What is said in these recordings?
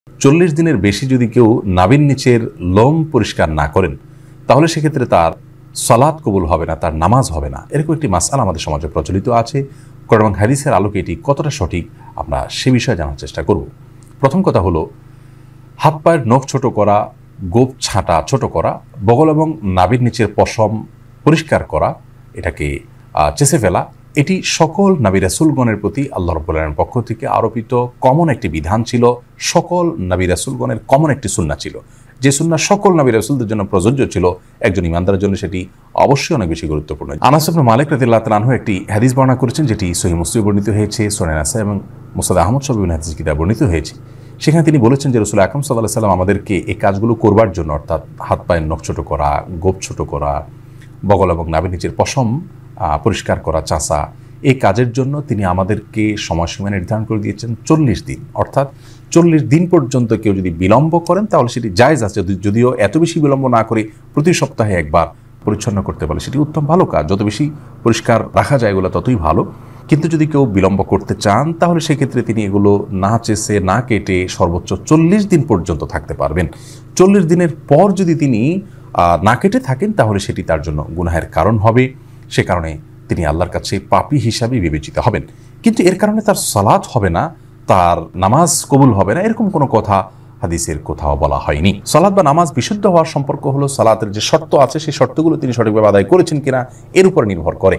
40 দিনের বেশি যদি কেউ নাভির নিচের লোম পরিষ্কার না করেন তাহলে সেক্ষেত্রে তার সালাত কবুল হবে না, তার নামাজ হবে না। এরকম একটি মাসআলা আমাদের সমাজে প্রচলিত আছে। কোরআন এবং হাদিসের আলোকে এটি কতটা সঠিক আমরা সে বিষয়ে জানার চেষ্টা করব। প্রথম কথা হলো, হাত পায়ের নখ ছোট করা, গোপ ছাঁটা ছোট করা, বগল এবং নাভির নিচের পশম পরিষ্কার করা, এটাকে চেঁচে ফেলা, এটি সকল নবী রাসূলগণের প্রতি আল্লাহ রাব্বুল আলামিনের পক্ষ থেকে আরোপিত কমন একটি বিধান ছিল। সকল নবী রাসূলগণের কমন একটি সুন্নাহ ছিল, যে সুন্নাহ সকল নবী রাসূলদের জন্য প্রযোজ্য ছিল। একজন ইমানদারের জন্য সেটি অবশ্যই অনেক বেশি গুরুত্বপূর্ণ। আনাস ইবনে মালিক রাদিয়াল্লাহু তাআলা আনহু একটি হাদিস বর্ণনা করেছেন, যেটি সহিহ মুসলিমে বর্ণিত হয়েছে, সুনান নাসাঈ এবং মুসনাদ আহমদ সহ বিভিন্ন হাদিস কিতাবে বর্ণিত হয়েছে। সেখানে তিনি বলেছেন যে রাসূল আকরাম সাল্লাল্লাহু আলাইহি ওয়াসাল্লাম আমাদেরকে এই কাজগুলো করবার জন্য, অর্থাৎ হাত পায়ের নখ ছোট করা, গোপ ছোট করা, বগল এবং নাভির নিচের পশম পরিষ্কার করা, চাষা, এই কাজের জন্য তিনি আমাদেরকে সময়সীমা নির্ধারণ করে দিয়েছেন 40 দিন। অর্থাৎ 40 দিন পর্যন্ত কেউ যদি বিলম্ব করেন তাহলে সেটি জায়েজ আছে, যদিও এত বেশি বিলম্ব না করে প্রতি সপ্তাহে একবার পরিচ্ছন্ন করতে পারে সেটি উত্তম ভালো কাজ। যত বেশি পরিষ্কার রাখা যায় এগুলো ততই ভালো। কিন্তু যদি কেউ বিলম্ব করতে চান তাহলে সেক্ষেত্রে তিনি এগুলো না চেষে না কেটে সর্বোচ্চ 40 দিন পর্যন্ত থাকতে পারবেন। 40 দিনের পর যদি তিনি না কেটে থাকেন তাহলে সেটি তার জন্য গুনাহের কারণ হবে। সে কারণে তিনি আল্লাহর কাছে পাপী হিসাবে বিবেচিত হবেন। কিন্তু এর কারণে তার সালাত হবে না, তার নামাজ কবুল হবে না, এরকম কোনো কথা হাদিসের কোথাও বলা হয়নি। সালাত বা নামাজ বিশুদ্ধ হওয়ার সম্পর্ক হলো সালাতের যে শর্ত আছে সেই শর্তগুলো তিনি সঠিকভাবে আদায় করেছেন কিনা এর উপর নির্ভর করে।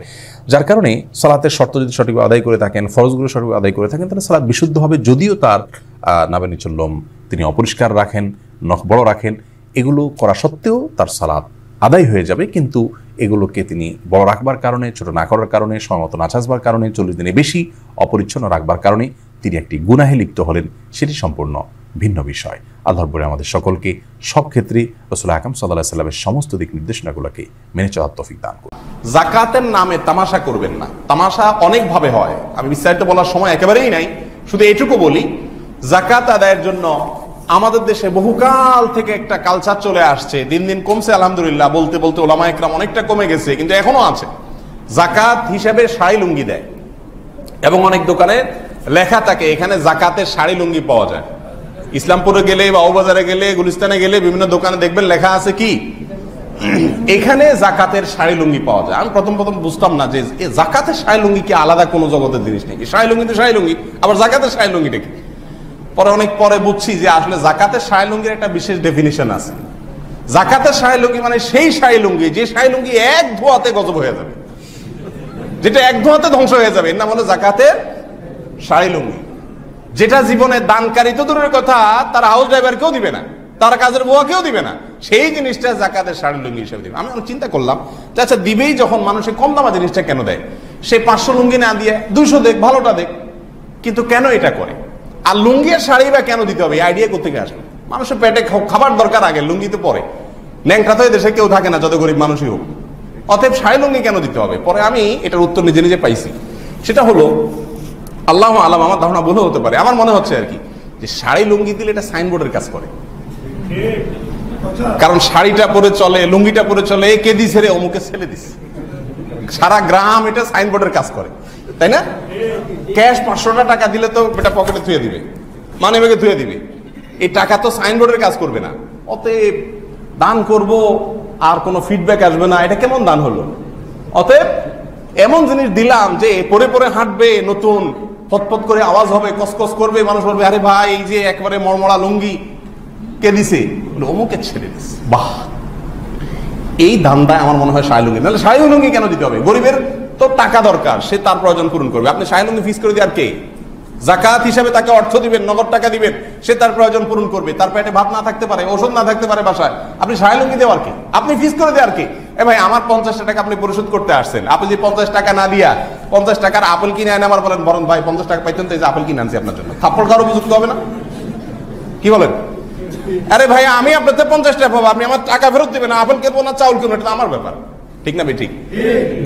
যার কারণে সালাতের শর্ত যদি সঠিকভাবে আদায় করে থাকেন, ফরজগুলো সঠিকভাবে আদায় করে থাকেন, তাহলে সালাত বিশুদ্ধ হবে। যদিও তার নাভির নিচের লোম তিনি অপরিষ্কার রাখেন, নখ বড় রাখেন, এগুলো করা সত্ত্বেও তার সালাত আদায় হয়ে যাবে। কিন্তু এগুলোকে তিনি বড় রাখবার কারণে, ছোট না করার কারণে, সময়মতো না চাষবার কারণে, 40 দিনে বেশি অপরিচ্ছন্ন রাখবার কারণে তিনি একটি গুনাহে লিপ্ত হলেন, সেটি সম্পূর্ণ ভিন্ন বিষয়। আল্লাহর পরে আমাদের সকলকে সব ক্ষেত্রে রাসূল আকরাম সাল্লাল্লাহু আলাইহি ওয়াসাল্লামের সমস্ত দিক নির্দেশনাগুলোকে মেনে চলার তৌফিক দান করুন। যাকাতের নামে তামাশা করবেন না। তামাশা অনেকভাবে হয়, আমি বিস্তারিত বলার সময় একেবারেই নাই, শুধু এটুকু বলি, যাকাত আদায়ের জন্য আমাদের দেশে বহুকাল থেকে একটা কালচার চলে আসছে। দিন দিন কমছে আলহামদুলিল্লাহ, বলতে বলতে ওলামা একরাম অনেকটা কমে গেছে, কিন্তু এখনো আছে। যাকাত হিসেবে শাড়ি লুঙ্গি দেয় এবং অনেক দোকানে লেখা থাকে এখানে যাকাতের শাড়ি লুঙ্গি পাওয়া যায়। ইসলামপুরে গেলে, বাবুবাজারে গেলে, গুলিস্তানে গেলে বিভিন্ন দোকানে দেখবেন লেখা আছে কি এখানে যাকাতের শাড়ি লুঙ্গি পাওয়া যায়। আমি প্রথম বুঝতাম না যে যাকাতের শাড়ি লুঙ্গি কি আলাদা কোনো জগতের জিনিস নাকি। শাড়ি লুঙ্গি তো শাড়ি লুঙ্গি, আবার যাকাতের শাড়ি লুঙ্গিটা কি? অনেক পরে বুঝছি যে আসলে যাকাতের শাড়ি লুঙ্গির একটা বিশেষ ডেফিনিশন আছে। যাকাতের শাড়ি লুঙ্গি মানে সেই শাড়ি লুঙ্গি যে শাড়ি লুঙ্গি এক ধোয়াতে গজব হয়ে যাবে, যেটা এক ধোয়াতে ধ্বংস হয়ে যাবে, এর নাম হলো যাকাতের শাড়ি লুঙ্গি। যেটা জীবনে দানকারী তো দূরের কথা, তার হাউস ড্রাইভার কেউ দিবে না, তার কাজের বুয়া কেউ দিবে না, সেই জিনিসটা যাকাতের শাড়ি লুঙ্গি হিসেবে দিবে। আমি চিন্তা করলাম যে আচ্ছা দিবেই যখন, মানুষের কম দামা জিনিসটা কেন দেয়? সে 500 লুঙ্গি না দিয়ে 200 দেখ, ভালোটা দেখ। কিন্তু কেন এটা করে? আর লুঙ্গি আর শাড়ি বা কেন দিতে হবে? আইডিয়া কোথেকে আসবে? মানুষের পেটে খাবার দরকার আগে, লুঙ্গি তো পরে। ন্যাংটা তো দেশে কেউ থাকে না, যত গরিব মানুষই হোক। অতএব শাড়ি লুঙ্গি কেন দিতে হবে? পরে আমি এটার উত্তর নিজে নিজে পাইছি। সেটা হলো, আল্লাহ আলাম, আমার ধারণা ভুলও হতে পারে, আমার মনে হচ্ছে আর কি, যে শাড়ি লুঙ্গি দিলে এটা সাইনবোর্ডের কাজ করে। কারণ শাড়িটা পরে চলে, লুঙ্গিটা পরে চলে, কে দিছে রে, অমুকে ছেলে দিছে, সারা গ্রাম এটা সাইনবোর্ডের কাজ করে, তাই না? ক্যাশ 500 টাকা দিলে তো এটা পকেটে থুয়ে দিবে, মানি ব্যাগে থুয়ে দিবে, এই টাকা তো সাইনবোর্ডের কাজ করবে না। অতএব দান করব আর কোনো ফিডব্যাক আসবে না, এটা কেমন দান হলো? অতএব এমন জিনিস দিলাম যে পরে পরে হাঁটবে, নতুন পতপত করে আওয়াজ হবে, কসকস করবে, মানুষ বলবে আরে ভাই এই যে একবারে মরমরা লুঙ্গি কে দিছে, অমুকে ছেড়ে দিছে। বাহ, এই দানটায় আমার মনে হয় শাড়ি লুঙ্গি। নাহলে শাড়ি লুঙ্গি কেন দিতে হবে? গরিবের তো টাকা দরকার, সে তার প্রয়োজন পূরণ করবে। আপনি শাড়ি লুঙ্গি ফিস করে দিয়ে আর কে? যাকাত হিসাবে তাকে অর্থ দিবেন, নগদ টাকা দিবেন, সে তার প্রয়োজন পূরণ করবে। তার পেটে ভাত না থাকতে পারে, ওষুধ না থাকতে পারে বাসায়, আপনি শাড়ি লুঙ্গি দেওয়ার কে? আপনি ফিস করে দেওয়ার কে? এ ভাই আমার 50 টাকা আপনি পরিশোধ করতে আসছেন, আপনি যে 50 টাকা না দিয়া 50 টাকার আপেল কিনে আনে আমার বলেন, বরং ভাই 50 টাকা পাইতেন তো এই যে আপেল কিনে আনছি আপনার জন্য, থাপ্পড় কারো উপযুক্ত হবে না? কি বলেন? আরে ভাই আমি আপনাদের 50 টাকা পাবো, আপনি আমার টাকা ফেরত দিবেন, আপেল কিনবো না চাউল কিনবো, এটা আমার ব্যাপার, ঠিক না? ঠিক।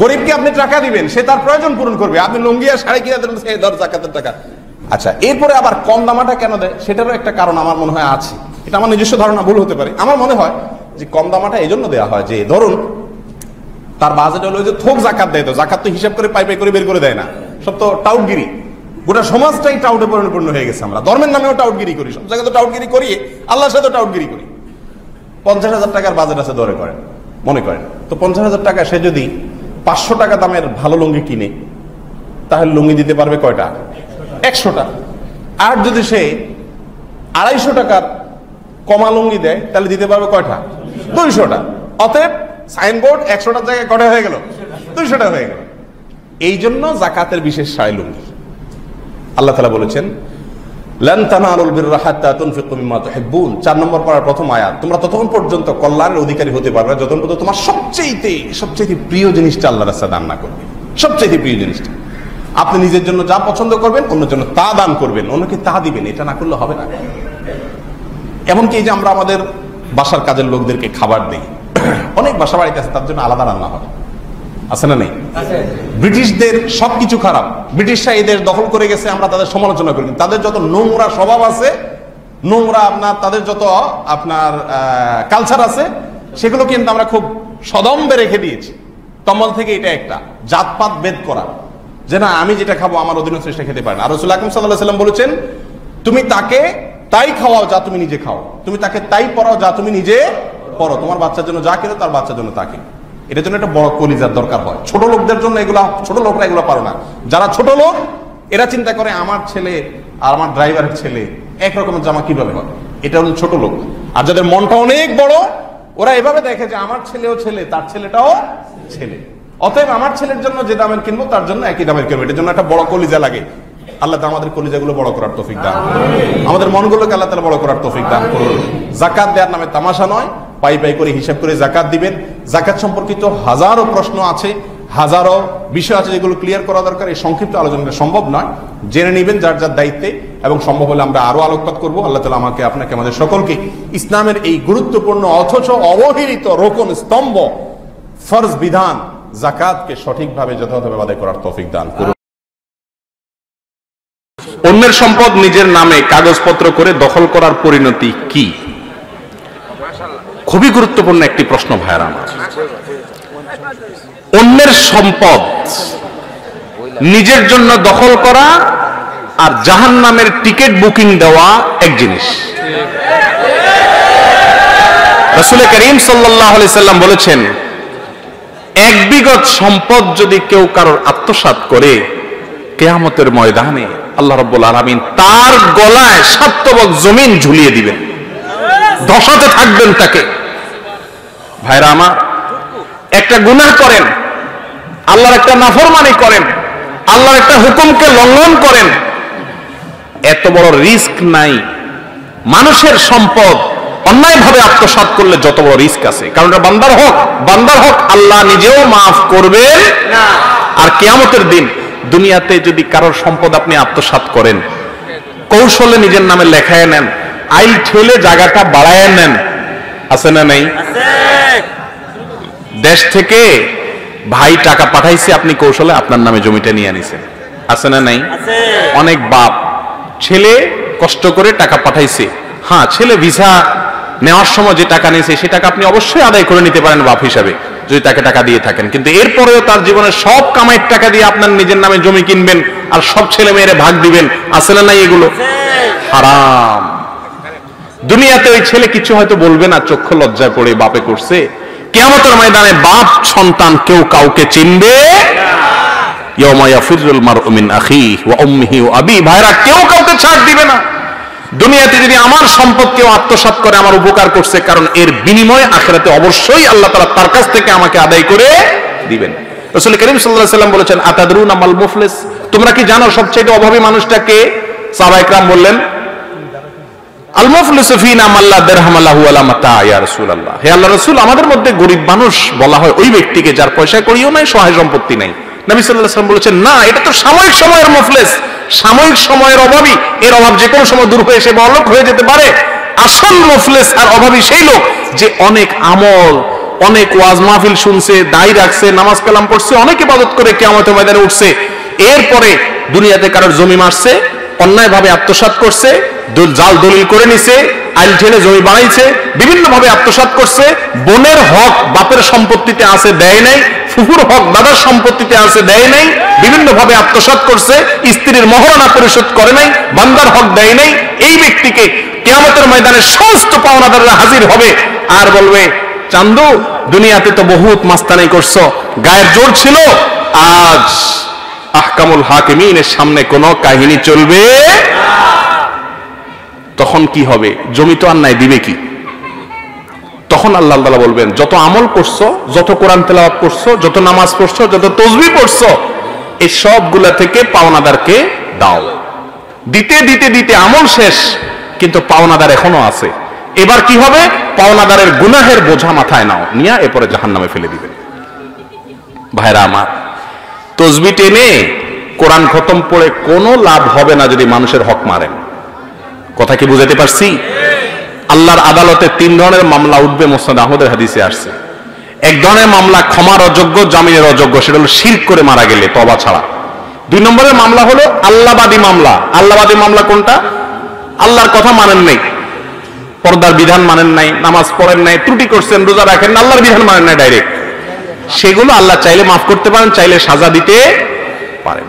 গরিবকে আপনি টাকা দিবেন, সে তার প্রয়োজন পূরণ করবে, আপনি লুঙ্গি আর শাড়ি কিনে দেবেন, সে ধর যাকাতের টাকা। আচ্ছা, এরপরে আবার কম দামাটা কেন দেয়? সেটারও একটা কারণ আমার মনে হয় আছে। এটা আমার নিজস্ব ধারণা, ভুল হতে পারে। আমার মনে হয় যে কম দামাটা এই জন্য দেওয়া হয় যে ধরুন তার বাজেট হলো যে থোক জাকাত দেয়, তো জাকাত তো হিসাব করে পাই পাই করে বের করে দেয় না, সব তো টাউটগিরি। গোটা সমাজটাই টাউটে পরিপূর্ণ হয়ে গেছে। আমরা ধর্মের নামেও টাউটগিরি করি, সব জায়গায় তো টাউটগিরি করি, আল্লাহর সাথে টাউটগিরি করি। 50,000 টাকার বাজেট আছে ধরে করেন, মনে করেন, তো 50,000 টাকা সে যদি 500 টাকা দামের ভালো লুঙ্গি কিনে, তাহলে লুঙ্গি দিতে পারবে কয়টা? 100টা। আর যদি সে 250 টাকার কমা লুঙ্গি দেয়, তাহলে দিতে পারবে কয়টা? 200টা। অতএব সাইনবোর্ড 100টার জায়গায় কটা হয়ে গেল? 200টা হয়ে গেল। এই জন্য জাকাতের বিশেষ সায় লুঙ্গি। আল্লাহ তাআলা বলেছেন, লান তানালুল বিররা হাত্তা তুনফিকু মিম্মা তুহিব্বুন, 4 নম্বর পারার প্রথম আয়াত। তোমরা ততক্ষণ পর্যন্ত কল্যাণের অধিকারী হতে পারবে যতক্ষণ পর্যন্ত তোমার সবচেয়ে প্রিয় জিনিসটা আল্লাহর রাস্তায় দান না করবে। সবচেয়ে প্রিয় জিনিসটা আপনি নিজের জন্য যা পছন্দ করবেন, অন্যের জন্য তা দান করবেন, অন্যকে তা দিবেন। এটা না করলে হবে না। এমনকি এই যে আমরা আমাদের বাসার কাজের লোকদেরকে খাবার দিই, অনেক বাসা বাড়িতে আছে তার জন্য আলাদা রান্না হয়, আছে না নেই? ব্রিটিশদের সবকিছু খারাপ, ব্রিটিশরা এই দেশ দখল করে গেছে, আমরা তাদের সমালোচনা করি, তাদের যত নোংরা স্বভাব আছে, নোংরা তাদের যত কালচার আছে, সেগুলো কিন্তু আমরা খুব সদম্বে রেখে দিয়েছি। তমল থেকে এটা একটা জাতপাত ভেদ করা, যে না আমি যেটা খাবো আমার অধীনস্থ সে খেতে পারে না। আর রাসূল আকরাম সাল্লাল্লাহু আলাইহি ওয়াসাল্লাম বলেছেন, তুমি তাকে তাই খাওয়াও যা তুমি নিজে খাও, তুমি তাকে তাই পড়াও যা তুমি নিজে পড়ো। তোমার বাচ্চার জন্য যা কিনো তার বাচ্চার জন্য তা কিনো। এটার জন্য একটা বড় কলিজার দরকার হয়। ছোট লোকদের জন্য এগুলা, ছোট লোকরা এগুলো পারে না। যারা ছোট লোক এরা চিন্তা করে আমার ছেলে আর আমার ড্রাইভারের ছেলে এক রকমের জামা কিভাবে হবে, এটা হলো ছোট লোক। আর যাদের মনটা অনেক বড়, ওরা এভাবে দেখে যে আমার ছেলেও ছেলে, তার ছেলেটাও ছেলে, অতএব আমার ছেলের জন্য যে দামের কিনবো তার জন্য একই দামের কিনবো। এটার জন্য একটা বড় কলিজা লাগে। আল্লাহ তাআলা আমাদের কলিজাগুলো বড় করার তৌফিক দান করুন, আমাদের মনগুলোকে আল্লাহ তাআলা বড় করার তৌফিক দান করুন। যাকাত দেওয়ার নামে তামাশা নয়, পাই পাই করে হিসাব করে যাকাত দিবেন। যাকাত সম্পর্কিত হাজারো প্রশ্ন আছে, হাজারো বিষয় আছে যেগুলো ক্লিয়ার করা দরকার। এই সংক্ষিপ্ত আলোচনাটা সম্ভব নয়, জেনে নেবেন যার যার দায়িত্বে, এবং সম্ভব হলে আমরা আরো আলোকপাত করব। আল্লাহ তাআলা আমাকে, আপনাকে, আমাদের সকলকে ইসলামের এই গুরুত্বপূর্ণ অথচ অবহেলিত রোকন, স্তম্ভ, ফরজ বিধান যাকাতকে সঠিকভাবে যথাযথভাবে আদায় করার তৌফিক দান করুন। অন্যের সম্পদ নিজের নামে কাগজপত্র করে দখল করার পরিণতি কি? খুবই গুরুত্বপূর্ণ একটি প্রশ্ন ভাইরা আমার। অন্যের সম্পদ নিজের জন্য দখল করা আর জাহান্নামের টিকিট বুকিং দেওয়া এক জিনিস। রাসূল করিম সাল্লাল্লাহু আলাইহি সাল্লাম বলেছেন, এক বিঘত সম্পদ যদি কেউ কারোর আত্মসাৎ করে, কিয়ামতের ময়দানে আল্লাহ রাব্বুল আলামিন তার গলায় 7 তবক জমিন ঝুলিয়ে দিবেন, ধসাতে থাকবেন তাকে। ভাইরা আমার, একটা গুনাহ করেন, আল্লাহর একটা নাফরমানি করেন, আল্লাহর একটা হুকুমকে লঙ্ঘন করেন, এত বড় রিস্ক নাই। মানুষের সম্পদ অন্যায়ভাবে আত্মসাৎ করলে যত বড় রিস্ক আছে, কারণ এটা বান্দার হক। বান্দার হক আল্লাহ নিজেও মাফ করবেন না। আর কিয়ামতের দিন দুনিয়াতে যদি কারোর সম্পদ আপনি আত্মসাৎ করেন, কৌশলে নিজের নামে লেখায় নেন, আইল ঠেলে জায়গাটা বাড়ায় নেন, আছে না নাই? দেশ থেকে ভাই টাকা পাঠাইছে, আপনি কৌশলে আপনার নামে জমিটা নিয়ে আনিছেন, আছে না নাই? অনেক বাপ, ছেলে কষ্ট করে টাকা পাঠাইছে, হ্যাঁ ছেলে ভিসা নেওয়ার সময় যে টাকা নিয়েছে সে টাকা আপনি অবশ্যই আদায় করে নিতে পারেন বাপ হিসাবে, যদি তাকে টাকা দিয়ে থাকেন। কিন্তু এরপরেও তার জীবনের সব কামাইয়ের টাকা দিয়ে আপনার নিজের নামে জমি কিনবেন আর সব ছেলে মেয়েরে ভাগ দিবেন, আছে না নাই? এগুলো হারাম। দুনিয়াতে ওই ছেলে কিছু হয়তো বলবে না, চক্ষু লজ্জায় পড়ে বাপে করছে। কিয়ামতের ময়দানে বাপ সন্তান কেউ কাউকে চিনবে ইয়াউমা ইয়াফিরুল মারউ মিন আখিহি ওয়া উম্মিহি ওয়া আবি। ভাইরা, কেউ কাউকে ছাড় দিবে না। দুনিয়াতে যদি আমার সম্পদ কেউ আত্মসাৎ করে, আমার উপকার করছে, কারণ এর বিনিময়ে আখিরাতে অবশ্যই আল্লাহ তাআলা তার কাছ থেকে আমাকে আদায় করে দিবেন। রাসূল করিম সাল্লাল্লাহু আলাইহি ওয়াসাল্লাম বলেছেন, আতাদরুনা মাল মুফলিস, তোমরা কি জানো সবচেয়ে অভাবী মানুষটা কে? সাহাবায়ে কেরাম বললেন, আল মুফলিসু ফিনা মান লা দিরহাম লাহু ওয়া লা মাতা। ইয়া রাসূলুল্লাহ, হে আল্লাহর রাসূল, আমাদের মধ্যে গরীব মানুষ বলা হয় ওই ব্যক্তিকে যার পয়সা কড়িও নাই, সহায় সম্পত্তি নাই। নবী সাল্লাল্লাহু আলাইহি ওয়াসাল্লাম বলেছেন, না, এটা তো সাময়িক সময়ের মুফলিস, সাময়িক সময়ের অভাবী। এর অভাব যে কোনো সময় দূর হয়ে সে বড়লোক হয়ে যেতে পারে। আসল মুফলিস আর অভাবী সেই লোক যে অনেক আমল, অনেক ওয়াজ মাহফিল শুনছে, দায় রাখছে, নামাজ কালাম পড়ছে, অনেক ইবাদত করে কিয়ামতের ময়দানে উঠছে, এরপরে দুনিয়াতে কারোর জমি মারছে, অন্যায়ভাবে আত্মসাৎ করছে, জাল দলিল করে নিছে, আইল ঠেলে জমি বানাইছে, বিভিন্ন ভাবে আত্মসাৎ করছে, বোনের হক বাপের সম্পত্তিতে আছে দেয় নাই, ফুফুর হক দাদার সম্পত্তিতে আছে দেয় নাই, বিভিন্ন ভাবে আত্মসাৎ করছে, স্ত্রীর মহারণা পরিশোধ করে নাই, বান্দার হক দেয় নাই, এই ব্যক্তিকে কিয়ামতের ময়দানে সমস্ত পাওনাদাররা হাজির হবে আর বলবে, চান্দু দুনিয়াতে তো বহুত মাস্তানি করছো, গায়ের জোর ছিল, আজ আহকামুল হাকিমিনের সামনে কোনো কাহিনী চলবে। তখন কি হবে? জমি তো আর নাই, দিবে কি? তখন আল্লাহ তাআলা বলবেন, যত আমল করছো, যত কোরআন তেলাওয়াত করছো, যত নামাজ পড়ছো, যত তাসবিহ পড়ছো, এই সবগুলা থেকে পাওনাদারকে দাও। দিতে দিতে দিতে আমল শেষ, কিন্তু পাওনাদার এখনো আছে। এবার কি হবে? পাওনাদারের গুনাহের বোঝা মাথায় নাও, নিয়ে এরপরে জাহান্নামে ফেলে দিবেন। ভাইরা আমার, তাসবিহ টেনে কোরআন খতম পড়ে কোনো লাভ হবে না যদি মানুষের হক মারেন। কথা কি বুঝাতে পারছি? আল্লাহর আদালতে 3 ধরনের মামলা উঠবে, মুসনাদ আহমদের হাদিসে আসছে। এক ধরনের মামলা ক্ষমার অযোগ্য, জামিনের অযোগ্য, সেটা হলো শিরক করে মারা গেলে, তওবা ছাড়া। 2 নম্বরের মামলা হলো আল্লাহবাদী মামলা। আল্লাহবাদী মামলা কোনটা? আল্লাহর কথা মানেন নাই, পর্দার বিধান মানেন নাই, নামাজ পড়েন নাই, ত্রুটি করছেন, রোজা রাখেন না, আল্লাহর বিধান মানেন নাই ডাইরেক্ট। সেগুলো আল্লাহ চাইলে মাফ করতে পারেন, চাইলে সাজা দিতে পারেন।